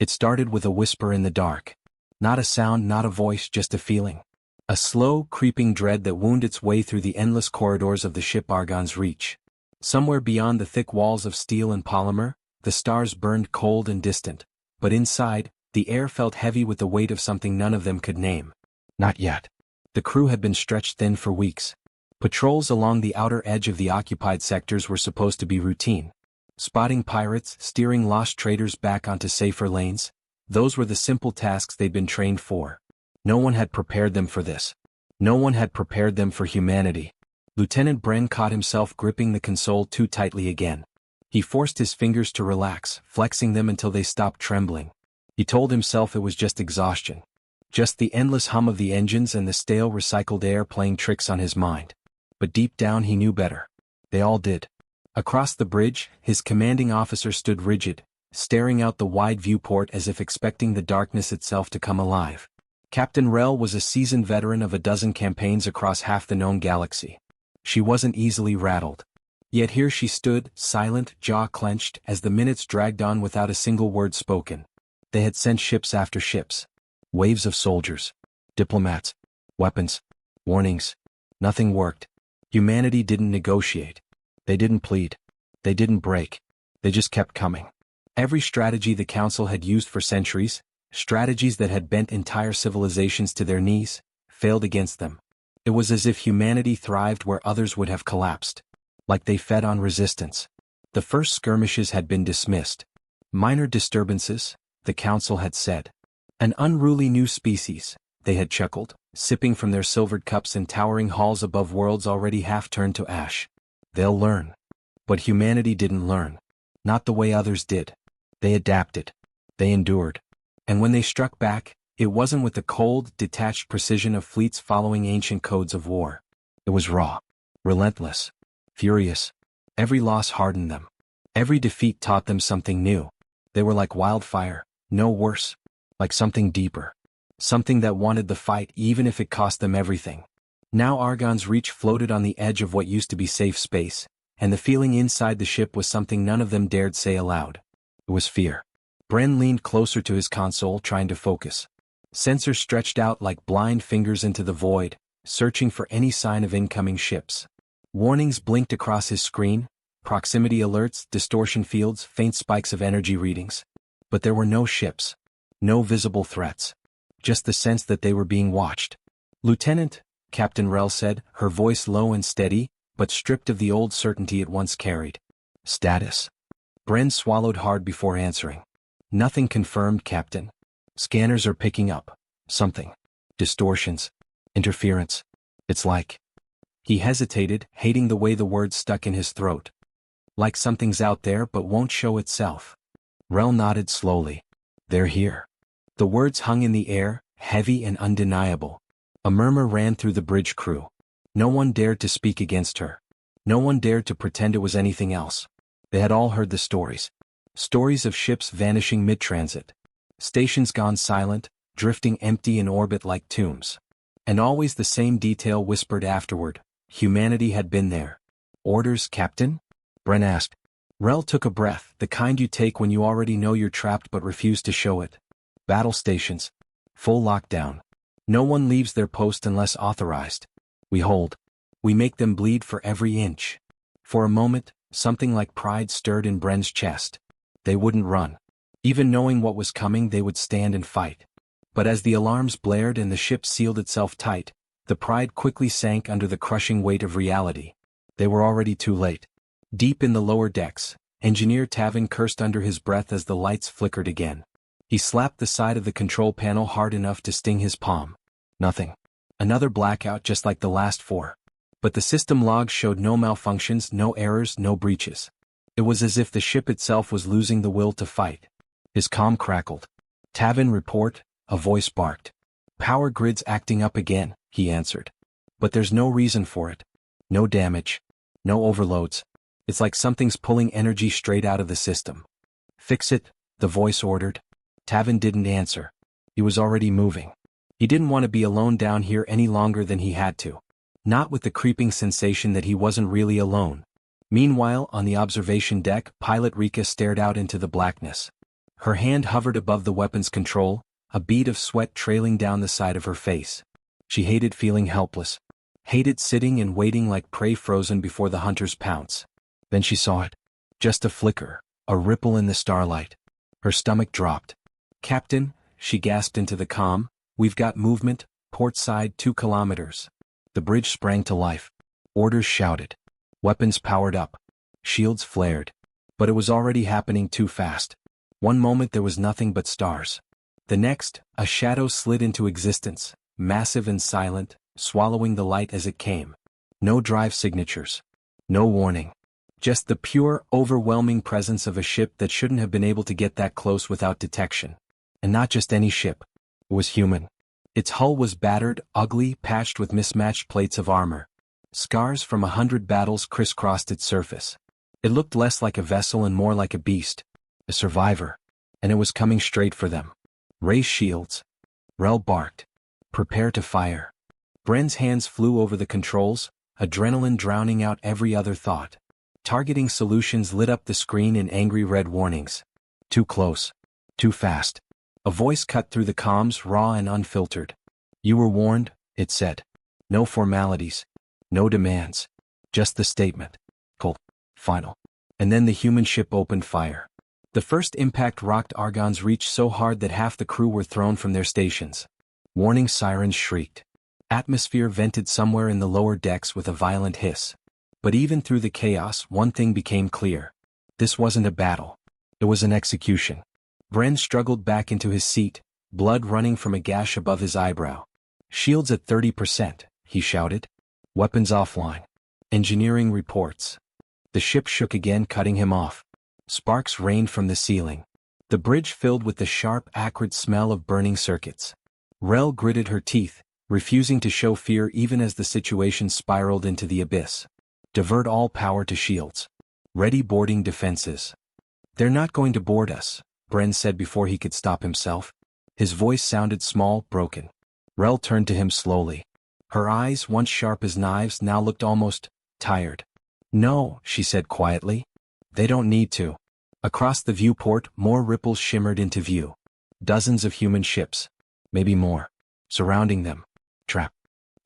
It started with a whisper in the dark. Not a sound, not a voice, just a feeling. A slow, creeping dread that wound its way through the endless corridors of the ship Argon's reach. Somewhere beyond the thick walls of steel and polymer, the stars burned cold and distant, but inside, the air felt heavy with the weight of something none of them could name. Not yet. The crew had been stretched thin for weeks. Patrols along the outer edge of the occupied sectors were supposed to be routine. Spotting pirates, steering lost traders back onto safer lanes, those were the simple tasks they'd been trained for. No one had prepared them for this. No one had prepared them for humanity. Lieutenant Bren caught himself gripping the console too tightly again. He forced his fingers to relax, flexing them until they stopped trembling. He told himself it was just exhaustion. Just the endless hum of the engines and the stale recycled air playing tricks on his mind. But deep down he knew better. They all did. Across the bridge, his commanding officer stood rigid, staring out the wide viewport as if expecting the darkness itself to come alive. Captain Rel was a seasoned veteran of a dozen campaigns across half the known galaxy. She wasn't easily rattled. Yet here she stood, silent, jaw clenched, as the minutes dragged on without a single word spoken. They had sent ships after ships. Waves of soldiers. Diplomats. Weapons. Warnings. Nothing worked. Humanity didn't negotiate. They didn't plead. They didn't break. They just kept coming. Every strategy the Council had used for centuries, strategies that had bent entire civilizations to their knees, failed against them. It was as if humanity thrived where others would have collapsed. Like they fed on resistance. The first skirmishes had been dismissed. Minor disturbances, the Council had said. An unruly new species, they had chuckled, sipping from their silvered cups in towering halls above worlds already half turned to ash. They'll learn. But humanity didn't learn. Not the way others did. They adapted. They endured. And when they struck back, it wasn't with the cold, detached precision of fleets following ancient codes of war. It was raw. Relentless. Furious. Every loss hardened them. Every defeat taught them something new. They were like wildfire, no worse. Like something deeper. Something that wanted the fight even if it cost them everything. Now Argon's reach floated on the edge of what used to be safe space, and the feeling inside the ship was something none of them dared say aloud. It was fear. Bren leaned closer to his console, trying to focus. Sensors stretched out like blind fingers into the void, searching for any sign of incoming ships. Warnings blinked across his screen, proximity alerts, distortion fields, faint spikes of energy readings. But there were no ships. No visible threats. Just the sense that they were being watched. "Lieutenant," Captain Rel said, her voice low and steady, but stripped of the old certainty it once carried. "Status?" Bren swallowed hard before answering. "Nothing confirmed, Captain. Scanners are picking up. Something. Distortions. Interference. It's like..." He hesitated, hating the way the words stuck in his throat. "Like something's out there but won't show itself." Rel nodded slowly. "They're here." The words hung in the air, heavy and undeniable. A murmur ran through the bridge crew. No one dared to speak against her. No one dared to pretend it was anything else. They had all heard the stories. Stories of ships vanishing mid-transit. Stations gone silent, drifting empty in orbit like tombs. And always the same detail whispered afterward. Humanity had been there. "Orders, Captain?" Bren asked. Rel took a breath, the kind you take when you already know you're trapped but refuse to show it. "Battle stations. Full lockdown. No one leaves their post unless authorized. We hold. We make them bleed for every inch." For a moment, something like pride stirred in Bren's chest. They wouldn't run. Even knowing what was coming, they would stand and fight. But as the alarms blared and the ship sealed itself tight, the pride quickly sank under the crushing weight of reality. They were already too late. Deep in the lower decks, Engineer Tavin cursed under his breath as the lights flickered again. He slapped the side of the control panel hard enough to sting his palm. Nothing. Another blackout just like the last four. But the system logs showed no malfunctions, no errors, no breaches. It was as if the ship itself was losing the will to fight. His comm crackled. "Tavin, report," a voice barked. "Power grid's acting up again," he answered. "But there's no reason for it. No damage. No overloads. It's like something's pulling energy straight out of the system." "Fix it," the voice ordered. Tavin didn't answer. He was already moving. He didn't want to be alone down here any longer than he had to. Not with the creeping sensation that he wasn't really alone. Meanwhile, on the observation deck, Pilot Rika stared out into the blackness. Her hand hovered above the weapon's control, a bead of sweat trailing down the side of her face. She hated feeling helpless. Hated sitting and waiting like prey frozen before the hunter's pounce. Then she saw it. Just a flicker, a ripple in the starlight. Her stomach dropped. "Captain," she gasped into the comm, "we've got movement, port side 2 kilometers." The bridge sprang to life. Orders shouted. Weapons powered up. Shields flared. But it was already happening too fast. One moment there was nothing but stars. The next, a shadow slid into existence, massive and silent, swallowing the light as it came. No drive signatures. No warning. Just the pure, overwhelming presence of a ship that shouldn't have been able to get that close without detection. And not just any ship. It was human. Its hull was battered, ugly, patched with mismatched plates of armor. Scars from 100 battles crisscrossed its surface. It looked less like a vessel and more like a beast. A survivor. And it was coming straight for them. "Raise shields." Rel barked. "Prepare to fire." Bren's hands flew over the controls, adrenaline drowning out every other thought. Targeting solutions lit up the screen in angry red warnings. Too close. Too fast. A voice cut through the comms, raw and unfiltered. "You were warned," it said. No formalities. No demands. Just the statement. Cool. Final. And then the human ship opened fire. The first impact rocked Argon's Reach so hard that half the crew were thrown from their stations. Warning sirens shrieked. Atmosphere vented somewhere in the lower decks with a violent hiss. But even through the chaos, one thing became clear. This wasn't a battle. It was an execution. Bren struggled back into his seat, blood running from a gash above his eyebrow. "Shields at 30%, he shouted. "Weapons offline. Engineering reports." The ship shook again, cutting him off. Sparks rained from the ceiling. The bridge filled with the sharp, acrid smell of burning circuits. Rel gritted her teeth, refusing to show fear even as the situation spiraled into the abyss. "Divert all power to shields. Ready boarding defenses." "They're not going to board us," Bren said before he could stop himself. His voice sounded small, broken. Rel turned to him slowly. Her eyes, once sharp as knives, now looked almost tired. "No," she said quietly. "They don't need to." Across the viewport, more ripples shimmered into view. Dozens of human ships. Maybe more. Surrounding them. Trap.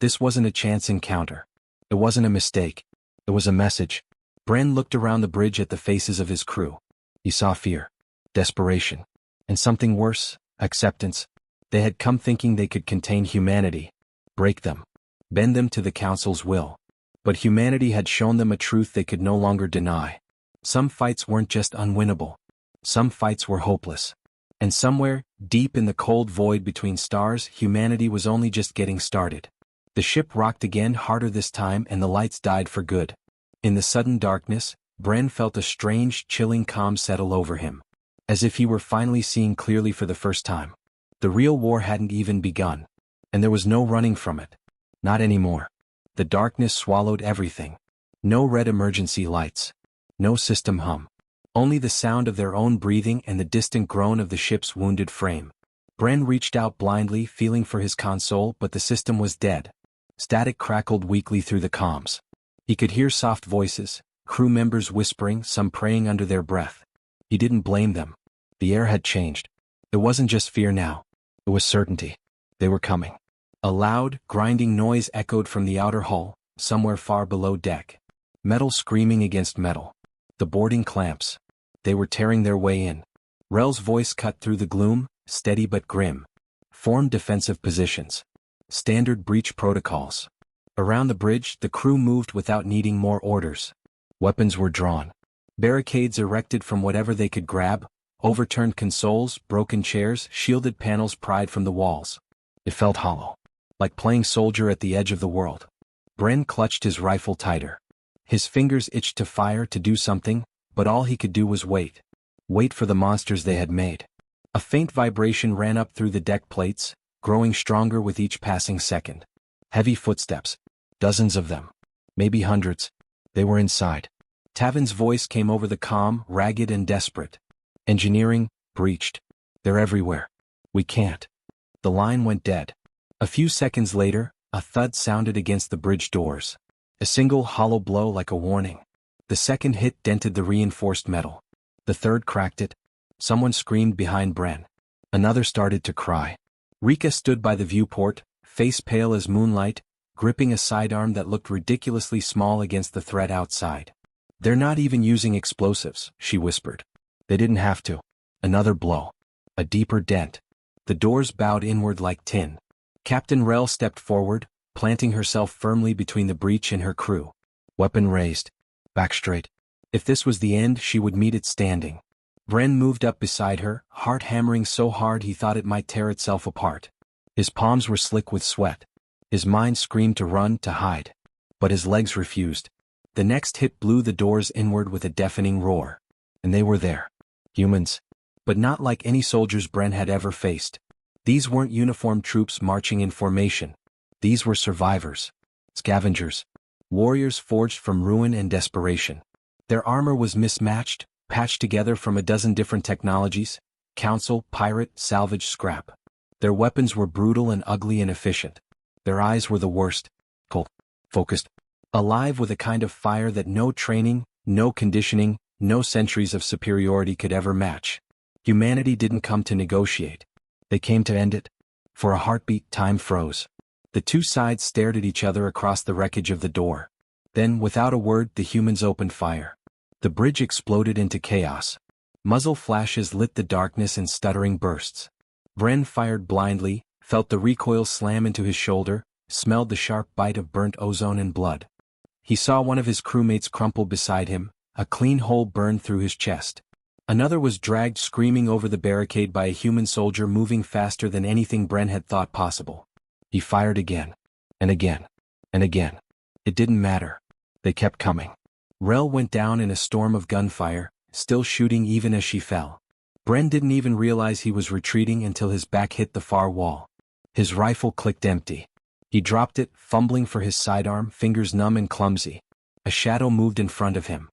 This wasn't a chance encounter. It wasn't a mistake. It was a message. Bren looked around the bridge at the faces of his crew. He saw fear. Desperation. And something worse, acceptance. They had come thinking they could contain humanity. Break them. Bend them to the Council's will. But humanity had shown them a truth they could no longer deny. Some fights weren't just unwinnable. Some fights were hopeless. And somewhere, deep in the cold void between stars, humanity was only just getting started. The ship rocked again, harder this time, and the lights died for good. In the sudden darkness, Bren felt a strange, chilling calm settle over him. As if he were finally seeing clearly for the first time. The real war hadn't even begun. And there was no running from it. Not anymore. The darkness swallowed everything. No red emergency lights. No system hum. Only the sound of their own breathing and the distant groan of the ship's wounded frame. Bren reached out blindly, feeling for his console, but the system was dead. Static crackled weakly through the comms. He could hear soft voices, crew members whispering, some praying under their breath. He didn't blame them. The air had changed. It wasn't just fear now. It was certainty. They were coming. A loud, grinding noise echoed from the outer hull, somewhere far below deck. Metal screaming against metal. The boarding clamps. They were tearing their way in. Rel's voice cut through the gloom, steady but grim. Form defensive positions. Standard breach protocols. Around the bridge, the crew moved without needing more orders. Weapons were drawn. Barricades erected from whatever they could grab, overturned consoles, broken chairs, shielded panels pried from the walls. It felt hollow. Like playing soldier at the edge of the world. Bren clutched his rifle tighter. His fingers itched to fire, to do something, but all he could do was wait. Wait for the monsters they had made. A faint vibration ran up through the deck plates, growing stronger with each passing second. Heavy footsteps. Dozens of them. Maybe hundreds. They were inside. Tavin's voice came over the comm, ragged and desperate. "Engineering, breached. They're everywhere. We can't." The line went dead. A few seconds later, a thud sounded against the bridge doors. A single hollow blow like a warning. The second hit dented the reinforced metal. The third cracked it. Someone screamed behind Bren. Another started to cry. Rika stood by the viewport, face pale as moonlight, gripping a sidearm that looked ridiculously small against the threat outside. "They're not even using explosives," she whispered. "They didn't have to." Another blow. A deeper dent. The doors bowed inward like tin. Captain Rel stepped forward, planting herself firmly between the breach and her crew. Weapon raised. Back straight. If this was the end, she would meet it standing. Bren moved up beside her, heart hammering so hard he thought it might tear itself apart. His palms were slick with sweat. His mind screamed to run, to hide. But his legs refused. The next hit blew the doors inward with a deafening roar. And they were there. Humans. But not like any soldiers Bren had ever faced. These weren't uniformed troops marching in formation. These were survivors. Scavengers. Warriors forged from ruin and desperation. Their armor was mismatched, patched together from a dozen different technologies: council, pirate, salvage, scrap. Their weapons were brutal and ugly and efficient. Their eyes were the worst. Cold. Focused. Alive with a kind of fire that no training, no conditioning, no centuries of superiority could ever match. Humanity didn't come to negotiate. They came to end it. For a heartbeat, time froze. The two sides stared at each other across the wreckage of the door. Then, without a word, the humans opened fire. The bridge exploded into chaos. Muzzle flashes lit the darkness in stuttering bursts. Bren fired blindly, felt the recoil slam into his shoulder, smelled the sharp bite of burnt ozone and blood. He saw one of his crewmates crumple beside him, a clean hole burned through his chest. Another was dragged screaming over the barricade by a human soldier moving faster than anything Bren had thought possible. He fired again. And again. And again. It didn't matter. They kept coming. Rel went down in a storm of gunfire, still shooting even as she fell. Bren didn't even realize he was retreating until his back hit the far wall. His rifle clicked empty. He dropped it, fumbling for his sidearm, fingers numb and clumsy. A shadow moved in front of him.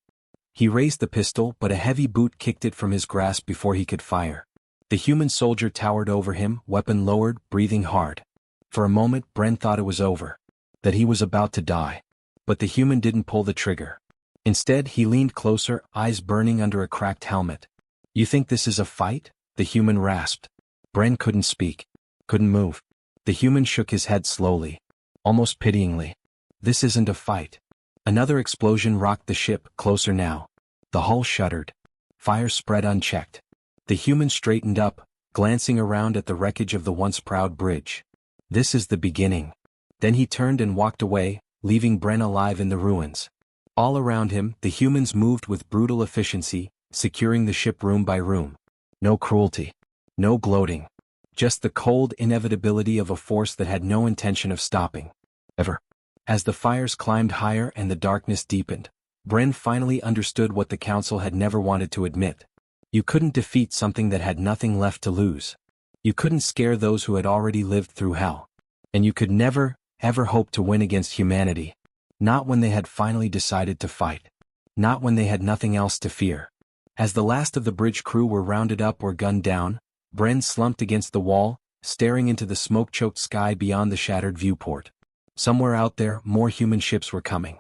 He raised the pistol, but a heavy boot kicked it from his grasp before he could fire. The human soldier towered over him, weapon lowered, breathing hard. For a moment, Bren thought it was over. That he was about to die. But the human didn't pull the trigger. Instead, he leaned closer, eyes burning under a cracked helmet. "You think this is a fight?" the human rasped. Bren couldn't speak. Couldn't move. The human shook his head slowly. Almost pityingly. "This isn't a fight." Another explosion rocked the ship, closer now. The hull shuddered. Fire spread unchecked. The human straightened up, glancing around at the wreckage of the once proud bridge. "This is the beginning." Then he turned and walked away, leaving Bren alive in the ruins. All around him, the humans moved with brutal efficiency, securing the ship room by room. No cruelty. No gloating. Just the cold inevitability of a force that had no intention of stopping. Ever. As the fires climbed higher and the darkness deepened, Bren finally understood what the Council had never wanted to admit. You couldn't defeat something that had nothing left to lose. You couldn't scare those who had already lived through hell. And you could never, ever hope to win against humanity. Not when they had finally decided to fight. Not when they had nothing else to fear. As the last of the bridge crew were rounded up or gunned down, Bren slumped against the wall, staring into the smoke-choked sky beyond the shattered viewport. Somewhere out there, more human ships were coming.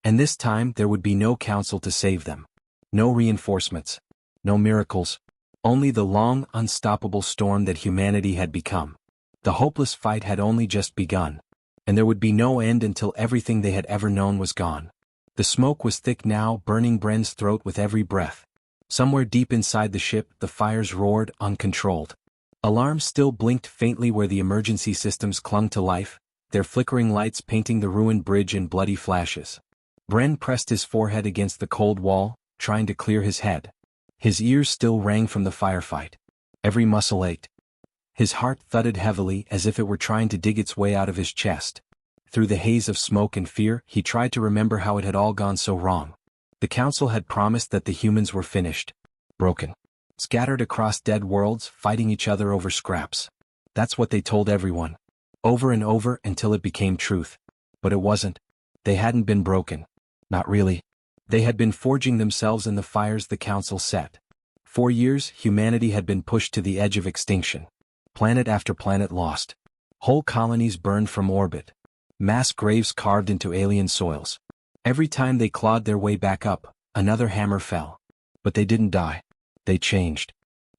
And this time, there would be no Council to save them. No reinforcements. No miracles. Only the long, unstoppable storm that humanity had become. The hopeless fight had only just begun. And there would be no end until everything they had ever known was gone. The smoke was thick now, burning Bren's throat with every breath. Somewhere deep inside the ship, the fires roared, uncontrolled. Alarms still blinked faintly where the emergency systems clung to life, their flickering lights painting the ruined bridge in bloody flashes. Bren pressed his forehead against the cold wall, trying to clear his head. His ears still rang from the firefight. Every muscle ached. His heart thudded heavily as if it were trying to dig its way out of his chest. Through the haze of smoke and fear, he tried to remember how it had all gone so wrong. The Council had promised that the humans were finished. Broken. Scattered across dead worlds, fighting each other over scraps. That's what they told everyone. Over and over until it became truth. But it wasn't. They hadn't been broken. Not really. They had been forging themselves in the fires the Council set. For years, humanity had been pushed to the edge of extinction. Planet after planet lost. Whole colonies burned from orbit. Mass graves carved into alien soils. Every time they clawed their way back up, another hammer fell. But they didn't die. They changed.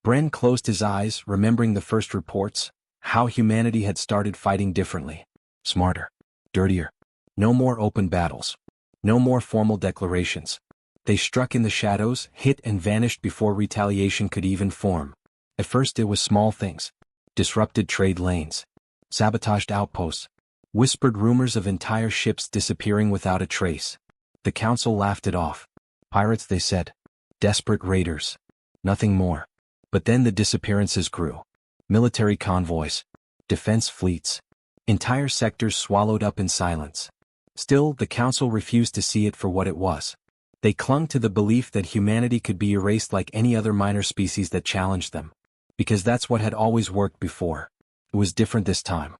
Bren closed his eyes, remembering the first reports, how humanity had started fighting differently. Smarter. Dirtier. No more open battles. No more formal declarations. They struck in the shadows, hit and vanished before retaliation could even form. At first it was small things. Disrupted trade lanes. Sabotaged outposts. Whispered rumors of entire ships disappearing without a trace. The council laughed it off. Pirates, they said. Desperate raiders. Nothing more. But then the disappearances grew. Military convoys. Defense fleets. Entire sectors swallowed up in silence. Still, the council refused to see it for what it was. They clung to the belief that humanity could be erased like any other minor species that challenged them. Because that's what had always worked before. It was different this time.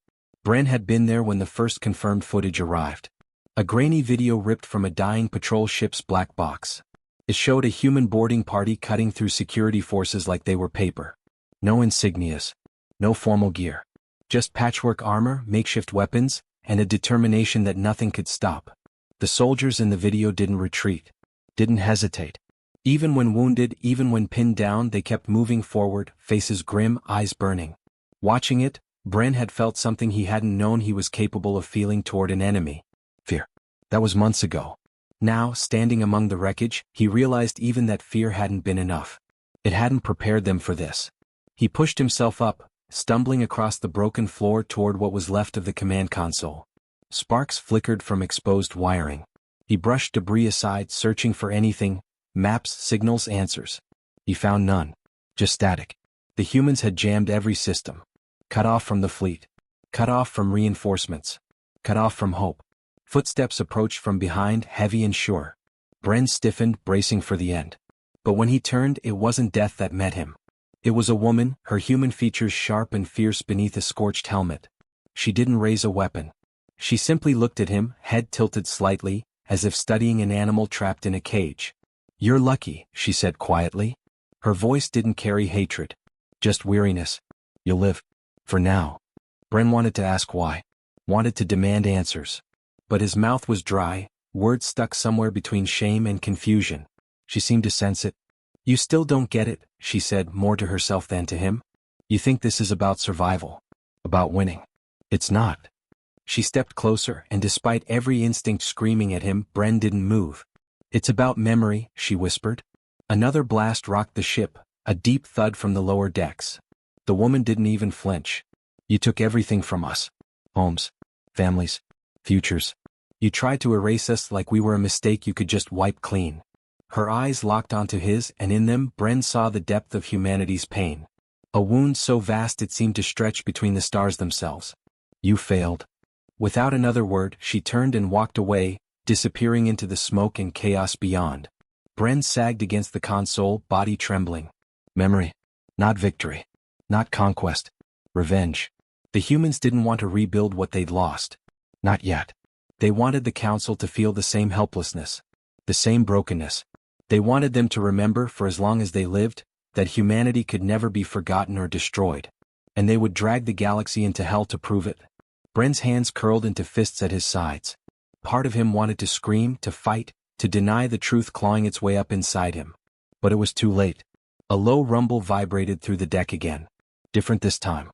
Bren had been there when the first confirmed footage arrived. A grainy video ripped from a dying patrol ship's black box. It showed a human boarding party cutting through security forces like they were paper. No insignias. No formal gear. Just patchwork armor, makeshift weapons, and a determination that nothing could stop. The soldiers in the video didn't retreat. Didn't hesitate. Even when wounded, even when pinned down, they kept moving forward, faces grim, eyes burning. Watching it, Bren had felt something he hadn't known he was capable of feeling toward an enemy. Fear. That was months ago. Now, standing among the wreckage, he realized even that fear hadn't been enough. It hadn't prepared them for this. He pushed himself up, stumbling across the broken floor toward what was left of the command console. Sparks flickered from exposed wiring. He brushed debris aside, searching for anything, maps, signals, answers. He found none. Just static. The humans had jammed every system. Cut off from the fleet. Cut off from reinforcements. Cut off from hope. Footsteps approached from behind, heavy and sure. Bren stiffened, bracing for the end. But when he turned, it wasn't death that met him. It was a woman, her human features sharp and fierce beneath a scorched helmet. She didn't raise a weapon. She simply looked at him, head tilted slightly, as if studying an animal trapped in a cage. "You're lucky," she said quietly. Her voice didn't carry hatred. Just weariness. "You'll live. For now." Bren wanted to ask why. Wanted to demand answers. But his mouth was dry, words stuck somewhere between shame and confusion. She seemed to sense it. "You still don't get it," she said, more to herself than to him. "You think this is about survival. About winning. It's not." She stepped closer, and despite every instinct screaming at him, Bren didn't move. "It's about memory," she whispered. Another blast rocked the ship, a deep thud from the lower decks. The woman didn't even flinch. "You took everything from us. Homes. Families. Futures. You tried to erase us like we were a mistake you could just wipe clean." Her eyes locked onto his, and in them, Bren saw the depth of humanity's pain. A wound so vast it seemed to stretch between the stars themselves. "You failed." Without another word, she turned and walked away, disappearing into the smoke and chaos beyond. Bren sagged against the console, body trembling. Memory. Not victory. Not conquest. Revenge. The humans didn't want to rebuild what they'd lost. Not yet. They wanted the council to feel the same helplessness. The same brokenness. They wanted them to remember, for as long as they lived, that humanity could never be forgotten or destroyed. And they would drag the galaxy into hell to prove it. Bren's hands curled into fists at his sides. Part of him wanted to scream, to fight, to deny the truth clawing its way up inside him. But it was too late. A low rumble vibrated through the deck again. Different this time.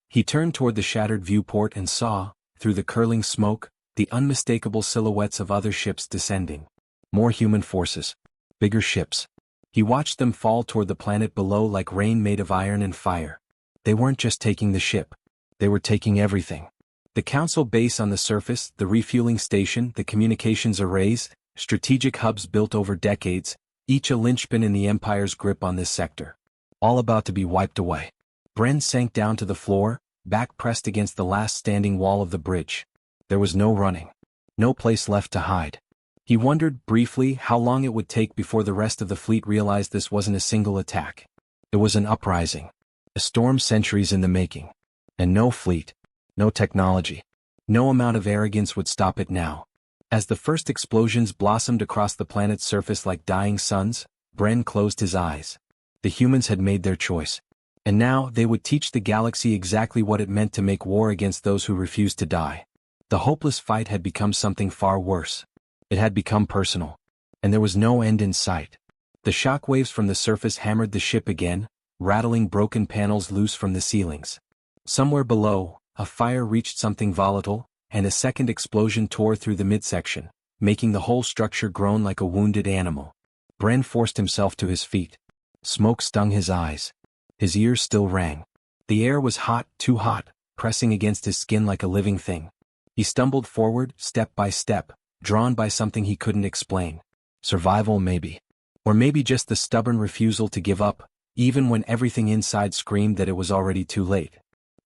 He turned toward the shattered viewport and saw, through the curling smoke, the unmistakable silhouettes of other ships descending. More human forces. Bigger ships. He watched them fall toward the planet below like rain made of iron and fire. They weren't just taking the ship. They were taking everything. The council base on the surface, the refueling station, the communications arrays, strategic hubs built over decades, each a linchpin in the Empire's grip on this sector. All about to be wiped away. Bren sank down to the floor, back pressed against the last standing wall of the bridge. There was no running. No place left to hide. He wondered briefly how long it would take before the rest of the fleet realized this wasn't a single attack. It was an uprising. A storm centuries in the making. And no fleet. No technology. No amount of arrogance would stop it now. As the first explosions blossomed across the planet's surface like dying suns, Bren closed his eyes. The humans had made their choice. And now they would teach the galaxy exactly what it meant to make war against those who refused to die. The hopeless fight had become something far worse. It had become personal. And there was no end in sight. The shockwaves from the surface hammered the ship again, rattling broken panels loose from the ceilings. Somewhere below, a fire reached something volatile, and a second explosion tore through the midsection, making the whole structure groan like a wounded animal. Bren forced himself to his feet. Smoke stung his eyes. His ears still rang. The air was hot, too hot, pressing against his skin like a living thing. He stumbled forward, step by step, drawn by something he couldn't explain. Survival maybe. Or maybe just the stubborn refusal to give up, even when everything inside screamed that it was already too late.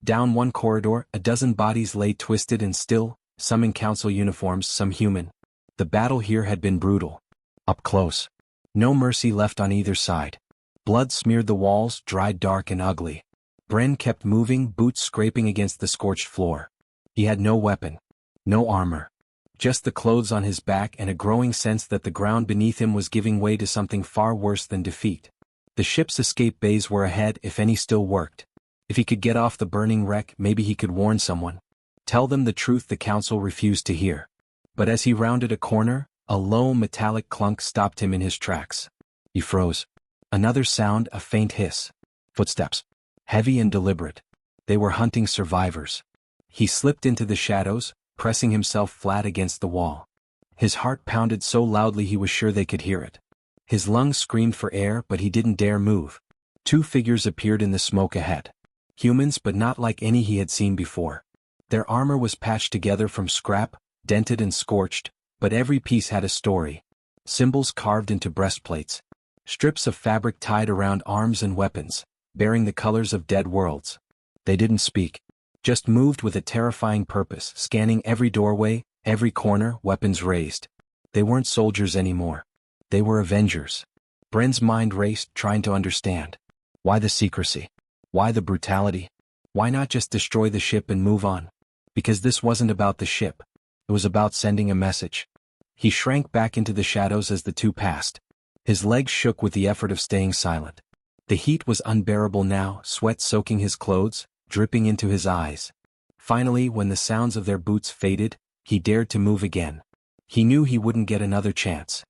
Down one corridor, a dozen bodies lay twisted and still, some in council uniforms, some human. The battle here had been brutal. Up close. No mercy left on either side. Blood smeared the walls, dried dark and ugly. Bren kept moving, boots scraping against the scorched floor. He had no weapon. No armor. Just the clothes on his back and a growing sense that the ground beneath him was giving way to something far worse than defeat. The ship's escape bays were ahead if any still worked. If he could get off the burning wreck, maybe he could warn someone. Tell them the truth the council refused to hear. But as he rounded a corner, a low metallic clunk stopped him in his tracks. He froze. Another sound, a faint hiss. Footsteps. Heavy and deliberate. They were hunting survivors. He slipped into the shadows, pressing himself flat against the wall. His heart pounded so loudly he was sure they could hear it. His lungs screamed for air, but he didn't dare move. Two figures appeared in the smoke ahead. Humans, but not like any he had seen before. Their armor was patched together from scrap, dented and scorched, but every piece had a story. Symbols carved into breastplates. Strips of fabric tied around arms and weapons, bearing the colors of dead worlds. They didn't speak. Just moved with a terrifying purpose, scanning every doorway, every corner, weapons raised. They weren't soldiers anymore. They were avengers. Bren's mind raced, trying to understand. Why the secrecy? Why the brutality? Why not just destroy the ship and move on? Because this wasn't about the ship. It was about sending a message. He shrank back into the shadows as the two passed. His legs shook with the effort of staying silent. The heat was unbearable now, sweat soaking his clothes, dripping into his eyes. Finally, when the sounds of their boots faded, he dared to move again. He knew he wouldn't get another chance.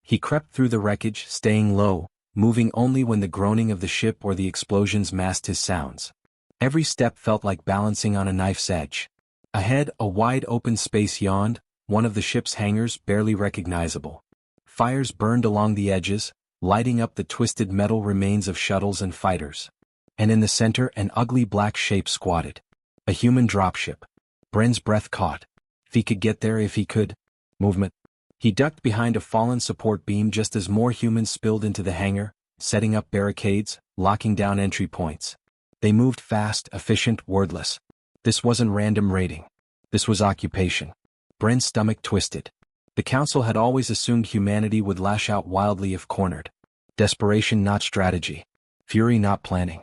He crept through the wreckage, staying low, moving only when the groaning of the ship or the explosions masked his sounds. Every step felt like balancing on a knife's edge. Ahead, a wide open space yawned, one of the ship's hangars barely recognizable. Fires burned along the edges, lighting up the twisted metal remains of shuttles and fighters. And in the center, an ugly black shape squatted. A human dropship. Bren's breath caught. If he could get there, if he could. Movement. He ducked behind a fallen support beam just as more humans spilled into the hangar, setting up barricades, locking down entry points. They moved fast, efficient, wordless. This wasn't random raiding. This was occupation. Bren's stomach twisted. The council had always assumed humanity would lash out wildly if cornered. Desperation, not strategy. Fury, not planning.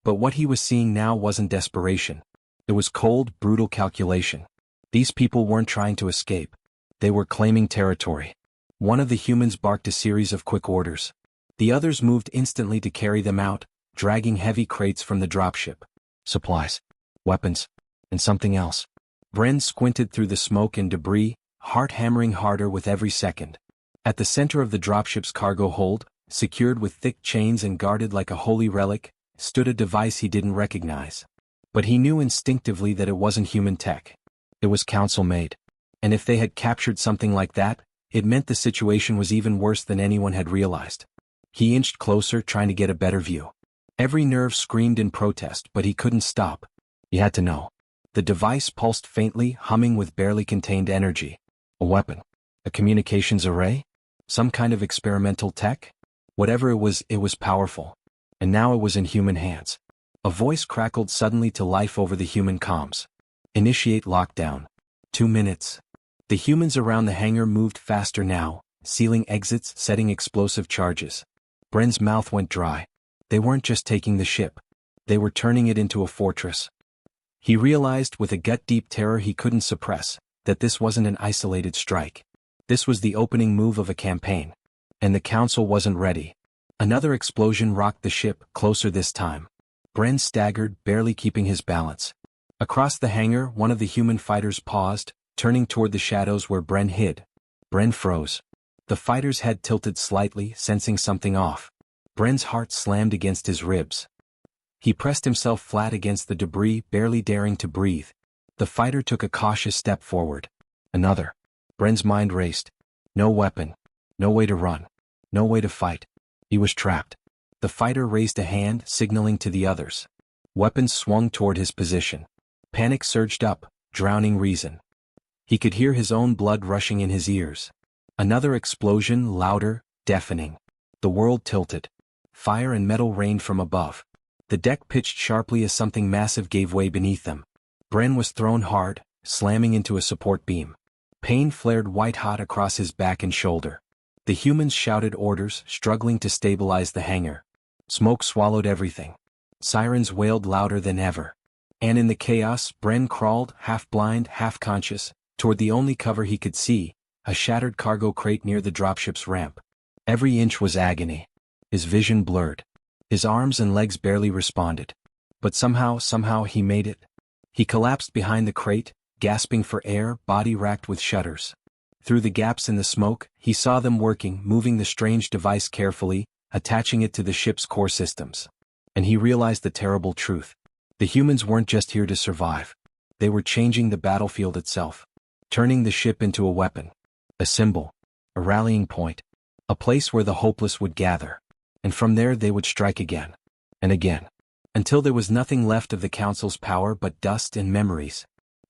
But what he was seeing now wasn't desperation. It was cold, brutal calculation. These people weren't trying to escape. They were claiming territory. One of the humans barked a series of quick orders. The others moved instantly to carry them out, dragging heavy crates from the dropship. Supplies. Weapons. And something else. Bren squinted through the smoke and debris, heart hammering harder with every second. At the center of the dropship's cargo hold, secured with thick chains and guarded like a holy relic, stood a device he didn't recognize. But he knew instinctively that it wasn't human tech. It was council-made. And if they had captured something like that, it meant the situation was even worse than anyone had realized. He inched closer, trying to get a better view. Every nerve screamed in protest, but he couldn't stop. He had to know. The device pulsed faintly, humming with barely contained energy. A weapon? A communications array? Some kind of experimental tech? Whatever it was powerful. And now it was in human hands. A voice crackled suddenly to life over the human comms. Initiate lockdown. 2 minutes. The humans around the hangar moved faster now, sealing exits, setting explosive charges. Bren's mouth went dry. They weren't just taking the ship. They were turning it into a fortress. He realized with a gut-deep terror he couldn't suppress, that this wasn't an isolated strike. This was the opening move of a campaign. And the council wasn't ready. Another explosion rocked the ship, closer this time. Bren staggered, barely keeping his balance. Across the hangar, one of the human fighters paused, turning toward the shadows where Bren hid. Bren froze. The fighter's head tilted slightly, sensing something off. Bren's heart slammed against his ribs. He pressed himself flat against the debris, barely daring to breathe. The fighter took a cautious step forward. Another. Bren's mind raced. No weapon. No way to run. No way to fight. He was trapped. The fighter raised a hand, signaling to the others. Weapons swung toward his position. Panic surged up, drowning reason. He could hear his own blood rushing in his ears. Another explosion, louder, deafening. The world tilted. Fire and metal rained from above. The deck pitched sharply as something massive gave way beneath them. Bren was thrown hard, slamming into a support beam. Pain flared white-hot across his back and shoulder. The humans shouted orders, struggling to stabilize the hangar. Smoke swallowed everything. Sirens wailed louder than ever. And in the chaos, Bren crawled, half-blind, half-conscious, toward the only cover he could see, a shattered cargo crate near the dropship's ramp. Every inch was agony. His vision blurred. His arms and legs barely responded. But somehow he made it. He collapsed behind the crate, gasping for air, body racked with shudders. Through the gaps in the smoke, he saw them working, moving the strange device carefully, attaching it to the ship's core systems. And he realized the terrible truth. The humans weren't just here to survive. They were changing the battlefield itself. Turning the ship into a weapon. A symbol. A rallying point. A place where the hopeless would gather. And from there they would strike again. And again. Until there was nothing left of the Council's power but dust and memories.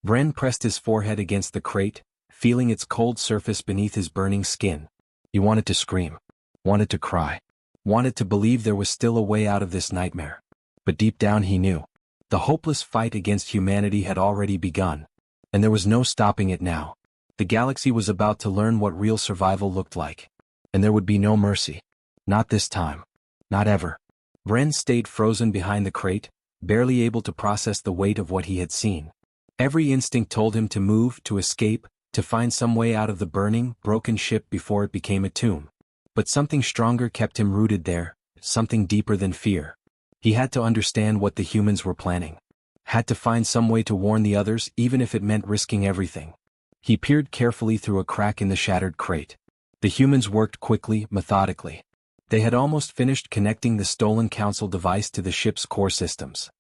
Bren pressed his forehead against the crate, feeling its cold surface beneath his burning skin. He wanted to scream. Wanted to cry. Wanted to believe there was still a way out of this nightmare. But deep down he knew. The hopeless fight against humanity had already begun. And there was no stopping it now. The galaxy was about to learn what real survival looked like. And there would be no mercy. Not this time. Not ever. Bren stayed frozen behind the crate, barely able to process the weight of what he had seen. Every instinct told him to move, to escape, to find some way out of the burning, broken ship before it became a tomb. But something stronger kept him rooted there, something deeper than fear. He had to understand what the humans were planning. Had to find some way to warn the others, even if it meant risking everything. He peered carefully through a crack in the shattered crate. The humans worked quickly, methodically. They had almost finished connecting the stolen Council device to the ship's core systems.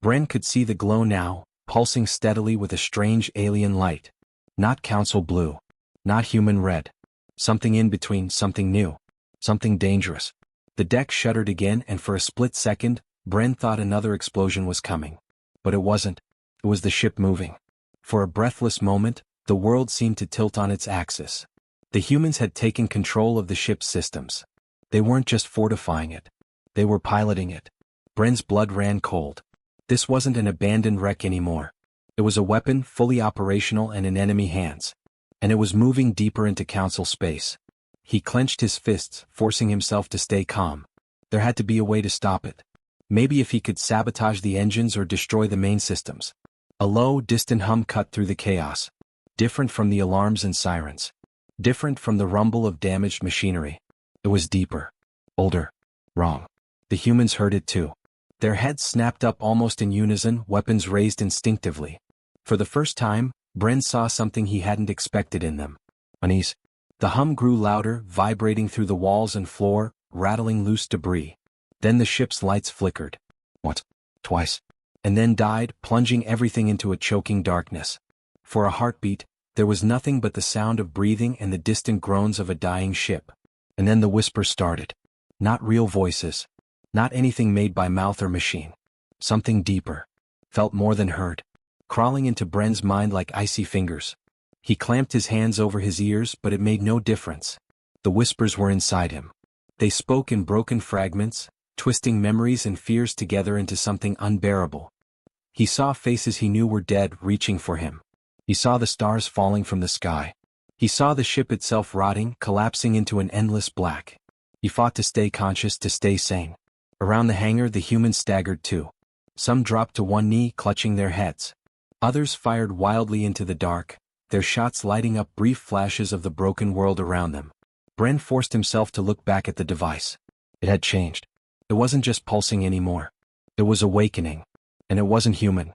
Bren could see the glow now, pulsing steadily with a strange alien light. Not Council blue. Not human red. Something in between, something new. Something dangerous. The deck shuddered again, and for a split second, Bren thought another explosion was coming. But it wasn't. It was the ship moving. For a breathless moment, the world seemed to tilt on its axis. The humans had taken control of the ship's systems. They weren't just fortifying it. They were piloting it. Bren's blood ran cold. This wasn't an abandoned wreck anymore. It was a weapon fully operational and in enemy hands. And it was moving deeper into Council space. He clenched his fists, forcing himself to stay calm. There had to be a way to stop it. Maybe if he could sabotage the engines or destroy the main systems. A low, distant hum cut through the chaos. Different from the alarms and sirens. Different from the rumble of damaged machinery. It was deeper. Older. Wrong. The humans heard it too. Their heads snapped up almost in unison, weapons raised instinctively. For the first time, Bren saw something he hadn't expected in them. Unease. The hum grew louder, vibrating through the walls and floor, rattling loose debris. Then the ship's lights flickered. Once. Twice. And then died, plunging everything into a choking darkness. For a heartbeat, there was nothing but the sound of breathing and the distant groans of a dying ship. And then the whisper started. Not real voices. Not anything made by mouth or machine. Something deeper. Felt more than heard. Crawling into Bren's mind like icy fingers. He clamped his hands over his ears, but it made no difference. The whispers were inside him. They spoke in broken fragments, twisting memories and fears together into something unbearable. He saw faces he knew were dead reaching for him. He saw the stars falling from the sky. He saw the ship itself rotting, collapsing into an endless black. He fought to stay conscious, to stay sane. Around the hangar the humans staggered too. Some dropped to one knee, clutching their heads. Others fired wildly into the dark, their shots lighting up brief flashes of the broken world around them. Bren forced himself to look back at the device. It had changed. It wasn't just pulsing anymore. It was awakening. And it wasn't human.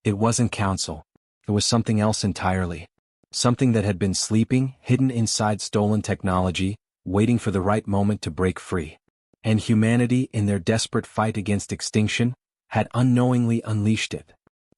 It wasn't Council. It was something else entirely. Something that had been sleeping, hidden inside stolen technology, waiting for the right moment to break free. And humanity, in their desperate fight against extinction, had unknowingly unleashed it.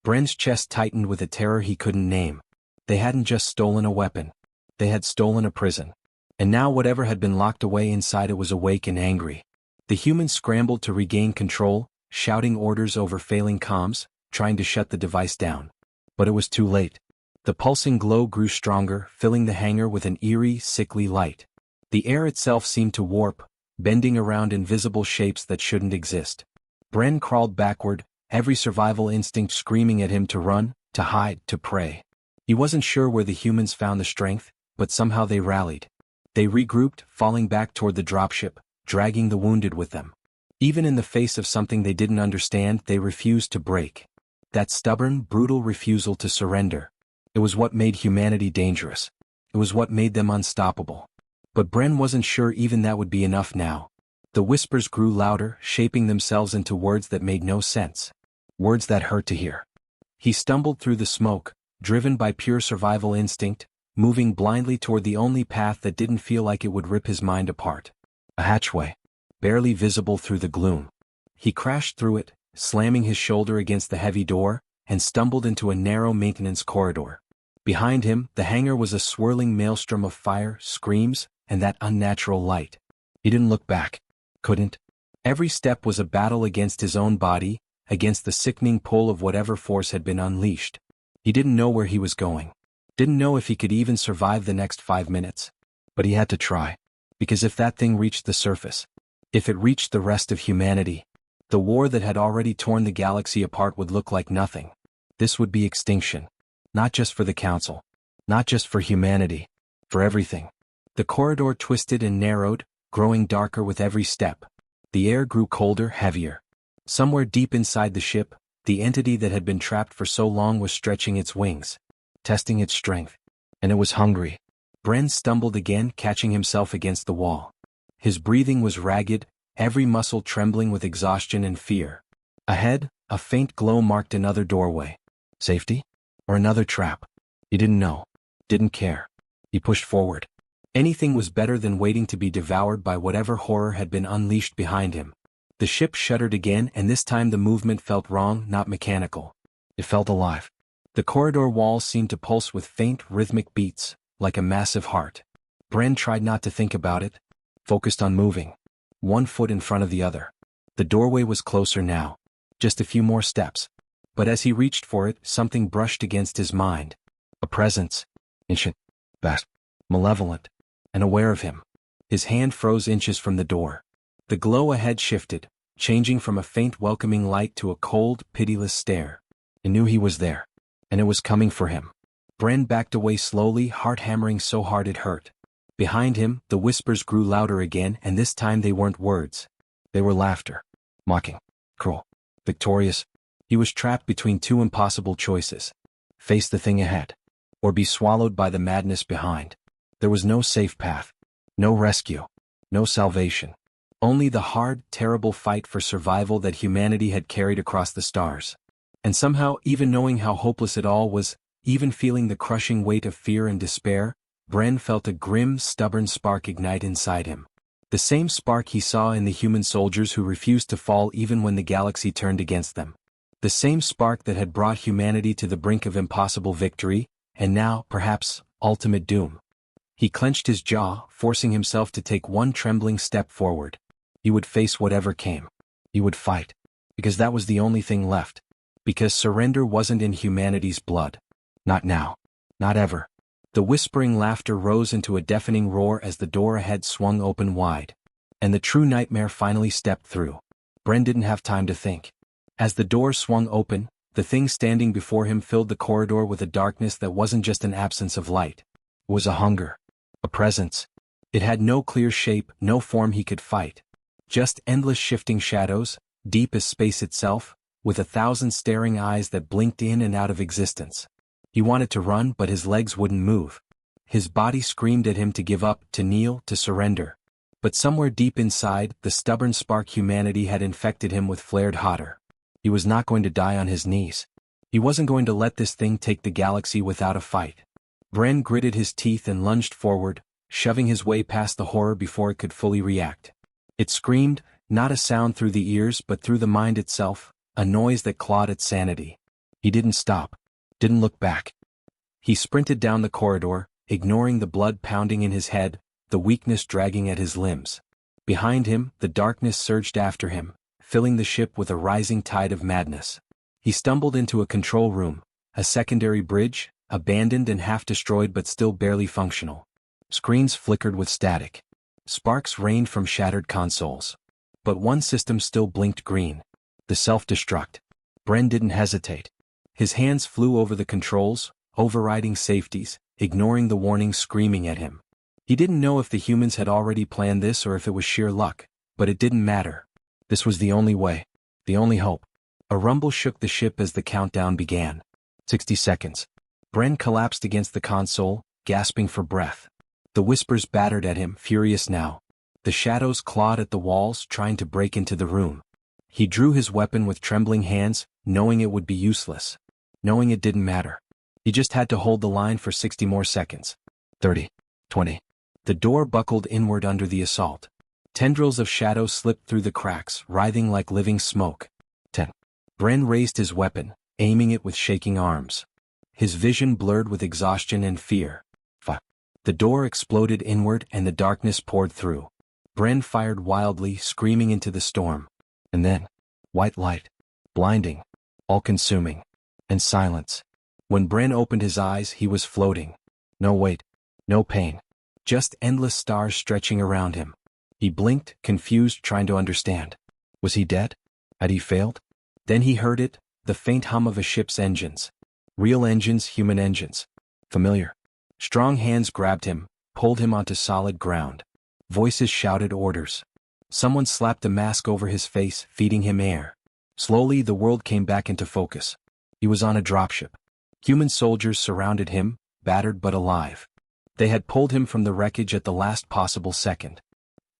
Bren's chest tightened with a terror he couldn't name. They hadn't just stolen a weapon. They had stolen a prison. And now whatever had been locked away inside it was awake and angry. The humans scrambled to regain control, shouting orders over failing comms, trying to shut the device down. But it was too late. The pulsing glow grew stronger, filling the hangar with an eerie, sickly light. The air itself seemed to warp, bending around invisible shapes that shouldn't exist. Bren crawled backward, every survival instinct screaming at him to run, to hide, to pray. He wasn't sure where the humans found the strength, but somehow they rallied. They regrouped, falling back toward the dropship, dragging the wounded with them. Even in the face of something they didn't understand, they refused to break. That stubborn, brutal refusal to surrender. It was what made humanity dangerous. It was what made them unstoppable. But Bren wasn't sure even that would be enough now. The whispers grew louder, shaping themselves into words that made no sense. Words that hurt to hear. He stumbled through the smoke, driven by pure survival instinct, moving blindly toward the only path that didn't feel like it would rip his mind apart. A hatchway, barely visible through the gloom. He crashed through it, slamming his shoulder against the heavy door, and stumbled into a narrow maintenance corridor. Behind him, the hangar was a swirling maelstrom of fire, screams, and that unnatural light. He didn't look back. Couldn't. Every step was a battle against his own body, against the sickening pull of whatever force had been unleashed. He didn't know where he was going. Didn't know if he could even survive the next 5 minutes. But he had to try. Because if that thing reached the surface, if it reached the rest of humanity, the war that had already torn the galaxy apart would look like nothing. This would be extinction. Not just for the Council. Not just for humanity. For everything. The corridor twisted and narrowed, growing darker with every step. The air grew colder, heavier. Somewhere deep inside the ship, the entity that had been trapped for so long was stretching its wings, testing its strength. And it was hungry. Bren stumbled again, catching himself against the wall. His breathing was ragged, every muscle trembling with exhaustion and fear. Ahead, a faint glow marked another doorway. Safety? Or another trap? He didn't know. Didn't care. He pushed forward. Anything was better than waiting to be devoured by whatever horror had been unleashed behind him. The ship shuddered again, and this time the movement felt wrong, not mechanical. It felt alive. The corridor walls seemed to pulse with faint, rhythmic beats, like a massive heart. Bren tried not to think about it, focused on moving. One foot in front of the other. The doorway was closer now. Just a few more steps. But as he reached for it, something brushed against his mind. A presence. Ancient. Vast. Malevolent. And aware of him. His hand froze inches from the door. The glow ahead shifted, changing from a faint welcoming light to a cold, pitiless stare. It knew he was there. And it was coming for him. Bren backed away slowly, heart hammering so hard it hurt. Behind him, the whispers grew louder again, and this time they weren't words. They were laughter. Mocking. Cruel. Victorious. He was trapped between two impossible choices. Face the thing ahead. Or be swallowed by the madness behind. There was no safe path. No rescue. No salvation. Only the hard, terrible fight for survival that humanity had carried across the stars. And somehow, even knowing how hopeless it all was, even feeling the crushing weight of fear and despair, Bren felt a grim, stubborn spark ignite inside him. The same spark he saw in the human soldiers who refused to fall even when the galaxy turned against them. The same spark that had brought humanity to the brink of impossible victory, and now, perhaps, ultimate doom. He clenched his jaw, forcing himself to take one trembling step forward. He would face whatever came. He would fight. Because that was the only thing left. Because surrender wasn't in humanity's blood. Not now. Not ever. The whispering laughter rose into a deafening roar as the door ahead swung open wide. And the true nightmare finally stepped through. Bren didn't have time to think. As the door swung open, the thing standing before him filled the corridor with a darkness that wasn't just an absence of light. It was a hunger. A presence. It had no clear shape, no form he could fight. Just endless shifting shadows, deep as space itself, with 1,000 staring eyes that blinked in and out of existence. He wanted to run, but his legs wouldn't move. His body screamed at him to give up, to kneel, to surrender. But somewhere deep inside, the stubborn spark humanity had infected him with flared hotter. He was not going to die on his knees. He wasn't going to let this thing take the galaxy without a fight. Bren gritted his teeth and lunged forward, shoving his way past the horror before it could fully react. It screamed, not a sound through the ears but through the mind itself, a noise that clawed at sanity. He didn't stop, didn't look back. He sprinted down the corridor, ignoring the blood pounding in his head, the weakness dragging at his limbs. Behind him, the darkness surged after him, filling the ship with a rising tide of madness. He stumbled into a control room, a secondary bridge, abandoned and half-destroyed but still barely functional. Screens flickered with static. Sparks rained from shattered consoles. But one system still blinked green. The self-destruct. Bren didn't hesitate. His hands flew over the controls, overriding safeties, ignoring the warnings screaming at him. He didn't know if the humans had already planned this or if it was sheer luck, but it didn't matter. This was the only way. The only hope. A rumble shook the ship as the countdown began. 60 seconds. Bren collapsed against the console, gasping for breath. The whispers battered at him, furious now. The shadows clawed at the walls, trying to break into the room. He drew his weapon with trembling hands, knowing it would be useless. Knowing it didn't matter. He just had to hold the line for 60 more seconds. 30. 20. The door buckled inward under the assault. Tendrils of shadow slipped through the cracks, writhing like living smoke. 10. Bren raised his weapon, aiming it with shaking arms. His vision blurred with exhaustion and fear. 5. The door exploded inward and the darkness poured through. Bren fired wildly, screaming into the storm. And then, white light. Blinding. All-consuming. And silence. When Bren opened his eyes, he was floating. No weight. No pain. Just endless stars stretching around him. He blinked, confused, trying to understand. Was he dead? Had he failed? Then he heard it, the faint hum of a ship's engines. Real engines, human engines. Familiar. Strong hands grabbed him, pulled him onto solid ground. Voices shouted orders. Someone slapped a mask over his face, feeding him air. Slowly, the world came back into focus. He was on a dropship. Human soldiers surrounded him, battered but alive. They had pulled him from the wreckage at the last possible second.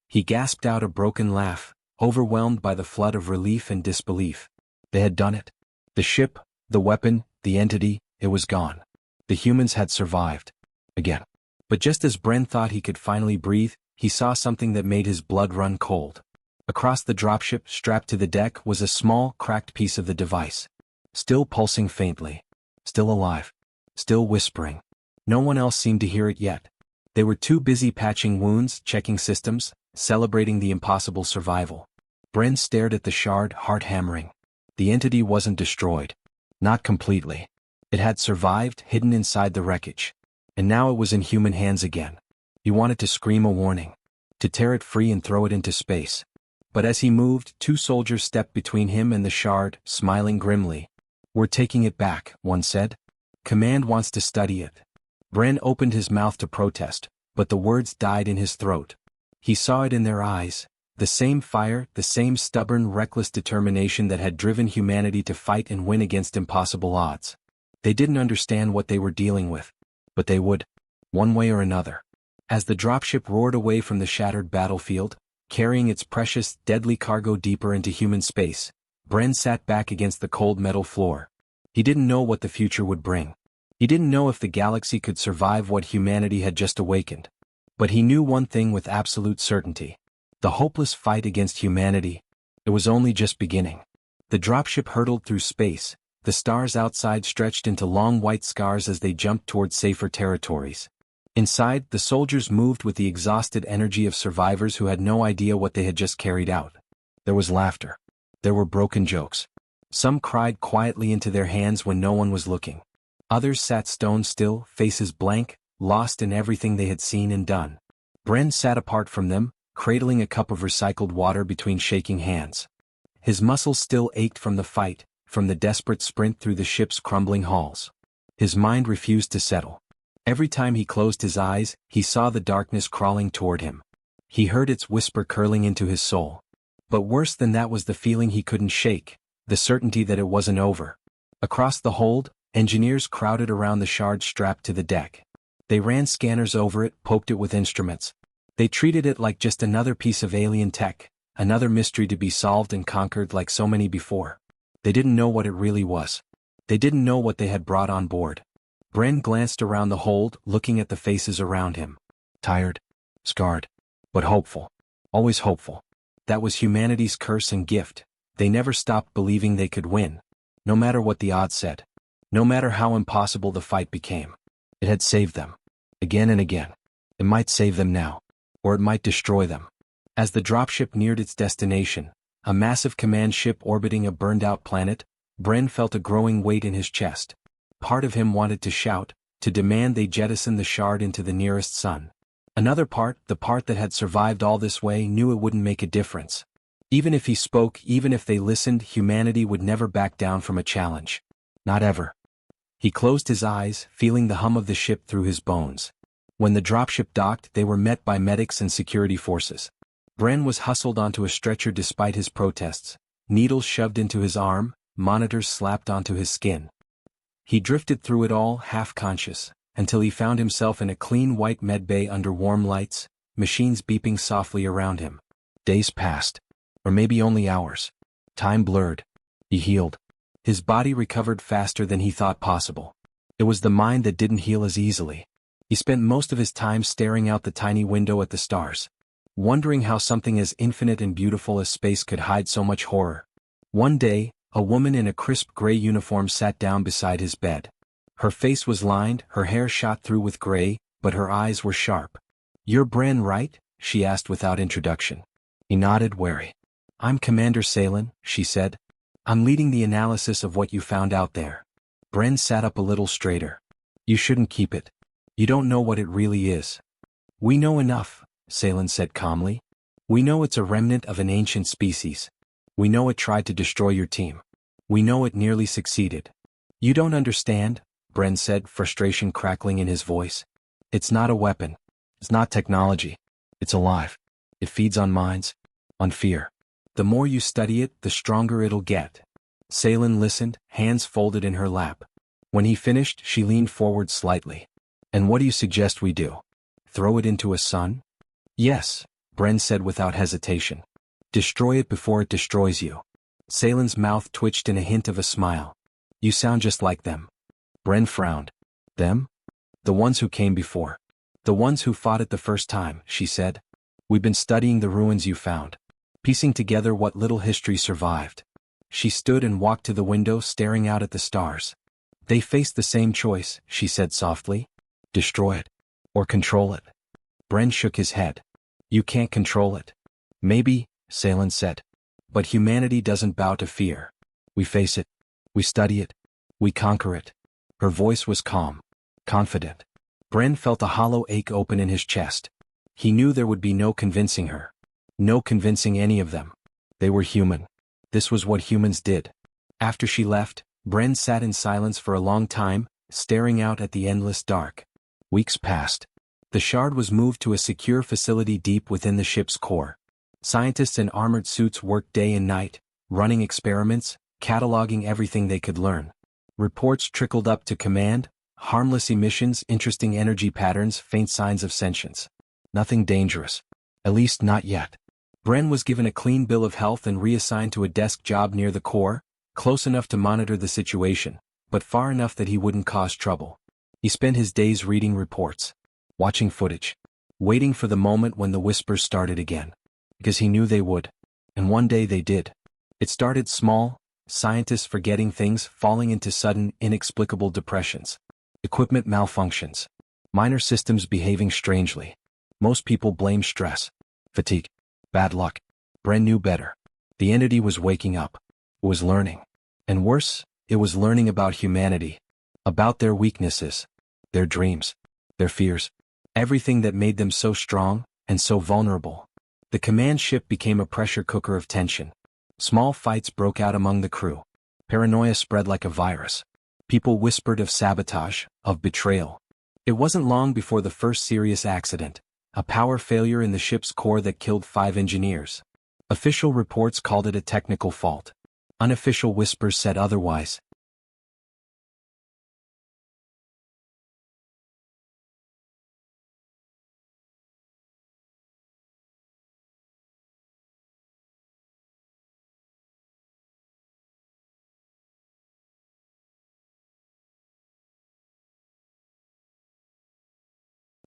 He gasped out a broken laugh, overwhelmed by the flood of relief and disbelief. They had done it. The ship, the weapon, the entity, it was gone. The humans had survived. Again. But just as Bren thought he could finally breathe, he saw something that made his blood run cold. Across the dropship, strapped to the deck, was a small, cracked piece of the device. Still pulsing faintly. Still alive. Still whispering. No one else seemed to hear it yet. They were too busy patching wounds, checking systems, celebrating the impossible survival. Bren stared at the shard, heart hammering. The entity wasn't destroyed. Not completely. It had survived, hidden inside the wreckage. And now it was in human hands again. He wanted to scream a warning. To tear it free and throw it into space. But as he moved, 2 soldiers stepped between him and the shard, smiling grimly. "We're taking it back," one said. "Command wants to study it." Bren opened his mouth to protest, but the words died in his throat. He saw it in their eyes. The same fire, the same stubborn, reckless determination that had driven humanity to fight and win against impossible odds. They didn't understand what they were dealing with. But they would. One way or another. As the dropship roared away from the shattered battlefield, carrying its precious, deadly cargo deeper into human space, Bren sat back against the cold metal floor. He didn't know what the future would bring. He didn't know if the galaxy could survive what humanity had just awakened. But he knew one thing with absolute certainty. The hopeless fight against humanity, it was only just beginning. The dropship hurtled through space, the stars outside stretched into long white scars as they jumped toward safer territories. Inside, the soldiers moved with the exhausted energy of survivors who had no idea what they had just carried out. There was laughter. There were broken jokes. Some cried quietly into their hands when no one was looking. Others sat stone still, faces blank, lost in everything they had seen and done. Bren sat apart from them, cradling a cup of recycled water between shaking hands. His muscles still ached from the fight, from the desperate sprint through the ship's crumbling halls. His mind refused to settle. Every time he closed his eyes, he saw the darkness crawling toward him. He heard its whisper curling into his soul. But worse than that was the feeling he couldn't shake, the certainty that it wasn't over. Across the hold, engineers crowded around the shard strapped to the deck. They ran scanners over it, poked it with instruments. They treated it like just another piece of alien tech, another mystery to be solved and conquered like so many before. They didn't know what it really was. They didn't know what they had brought on board. Bren glanced around the hold, looking at the faces around him. Tired, scarred, but hopeful. Always hopeful. That was humanity's curse and gift. They never stopped believing they could win, no matter what the odds said, no matter how impossible the fight became. It had saved them. Again and again. It might save them now, or it might destroy them. As the dropship neared its destination, a massive command ship orbiting a burned-out planet, Bren felt a growing weight in his chest. Part of him wanted to shout, to demand they jettison the shard into the nearest sun. Another part, the part that had survived all this way, knew it wouldn't make a difference. Even if he spoke, even if they listened, humanity would never back down from a challenge. Not ever. He closed his eyes, feeling the hum of the ship through his bones. When the dropship docked, they were met by medics and security forces. Bren was hustled onto a stretcher despite his protests, needles shoved into his arm, monitors slapped onto his skin. He drifted through it all, half-conscious, until he found himself in a clean white medbay under warm lights, machines beeping softly around him. Days passed. Or maybe only hours. Time blurred. He healed. His body recovered faster than he thought possible. It was the mind that didn't heal as easily. He spent most of his time staring out the tiny window at the stars, wondering how something as infinite and beautiful as space could hide so much horror. One day, a woman in a crisp gray uniform sat down beside his bed. Her face was lined, her hair shot through with gray, but her eyes were sharp. "You're Bren, right?" she asked without introduction. He nodded, wary. "I'm Commander Salen," she said. "I'm leading the analysis of what you found out there." Bren sat up a little straighter. "You shouldn't keep it. You don't know what it really is." "We know enough," Salen said calmly. "We know it's a remnant of an ancient species. We know it tried to destroy your team. We know it nearly succeeded." "You don't understand," Bren said, frustration crackling in his voice. "It's not a weapon. It's not technology. It's alive. It feeds on minds, on fear. The more you study it, the stronger it'll get." Salen listened, hands folded in her lap. When he finished, she leaned forward slightly. "And what do you suggest we do? Throw it into a sun?" "Yes," Bren said without hesitation. "Destroy it before it destroys you." Salen's mouth twitched in a hint of a smile. "You sound just like them." Bren frowned. "Them? The ones who came before. The ones who fought it the first time," she said. "We've been studying the ruins you found, piecing together what little history survived." She stood and walked to the window, staring out at the stars. "They faced the same choice," she said softly. "Destroy it. Or control it." Bren shook his head. "You can't control it." "Maybe," Salen said. "But humanity doesn't bow to fear. We face it. We study it. We conquer it." Her voice was calm, confident. Bren felt a hollow ache open in his chest. He knew there would be no convincing her. No convincing any of them. They were human. This was what humans did. After she left, Bren sat in silence for a long time, staring out at the endless dark. Weeks passed. The shard was moved to a secure facility deep within the ship's core. Scientists in armored suits worked day and night, running experiments, cataloging everything they could learn. Reports trickled up to command, harmless emissions, interesting energy patterns, faint signs of sentience. Nothing dangerous. At least not yet. Bren was given a clean bill of health and reassigned to a desk job near the core, close enough to monitor the situation, but far enough that he wouldn't cause trouble. He spent his days reading reports, watching footage, waiting for the moment when the whispers started again. Because he knew they would. And one day they did. It started small, scientists forgetting things, falling into sudden, inexplicable depressions. Equipment malfunctions. Minor systems behaving strangely. Most people blame stress, fatigue, bad luck. Bren knew better. The entity was waking up. It was learning. And worse, it was learning about humanity. About their weaknesses. Their dreams. Their fears. Everything that made them so strong, and so vulnerable. The command ship became a pressure cooker of tension. Small fights broke out among the crew. Paranoia spread like a virus. People whispered of sabotage, of betrayal. It wasn't long before the first serious accident, a power failure in the ship's core that killed 5 engineers. Official reports called it a technical fault. Unofficial whispers said otherwise.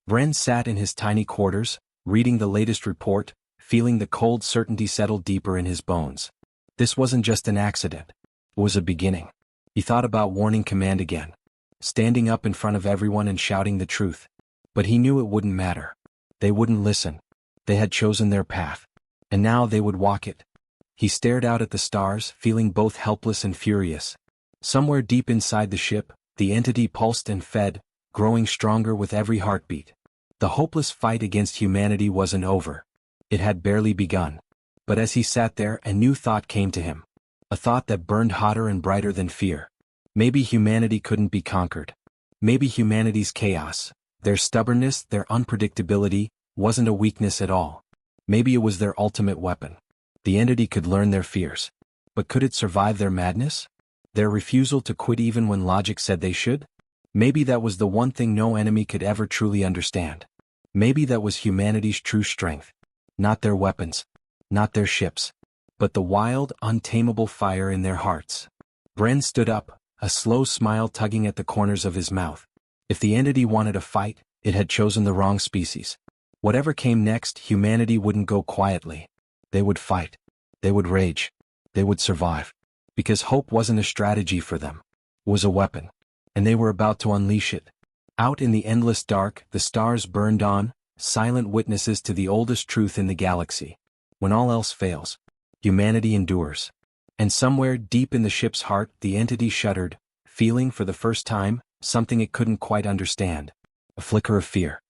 Bren sat in his tiny quarters, reading the latest report, feeling the cold certainty settle deeper in his bones. This wasn't just an accident. It was a beginning. He thought about warning command again, standing up in front of everyone and shouting the truth. But he knew it wouldn't matter. They wouldn't listen. They had chosen their path. And now they would walk it. He stared out at the stars, feeling both helpless and furious. Somewhere deep inside the ship, the entity pulsed and fed, growing stronger with every heartbeat. The hopeless fight against humanity wasn't over. It had barely begun. But as he sat there, a new thought came to him. A thought that burned hotter and brighter than fear. Maybe humanity couldn't be conquered. Maybe humanity's chaos, their stubbornness, their unpredictability, wasn't a weakness at all. Maybe it was their ultimate weapon. The entity could learn their fears. But could it survive their madness? Their refusal to quit even when logic said they should? Maybe that was the one thing no enemy could ever truly understand. Maybe that was humanity's true strength. Not their weapons. Not their ships. But the wild, untamable fire in their hearts. Bren stood up, a slow smile tugging at the corners of his mouth. If the entity wanted a fight, it had chosen the wrong species. Whatever came next, humanity wouldn't go quietly. They would fight. They would rage. They would survive. Because hope wasn't a strategy for them. It was a weapon. And they were about to unleash it. Out in the endless dark, the stars burned on, silent witnesses to the oldest truth in the galaxy. When all else fails, humanity endures. And somewhere deep in the ship's heart, the entity shuddered, feeling for the first time something it couldn't quite understand. A flicker of fear.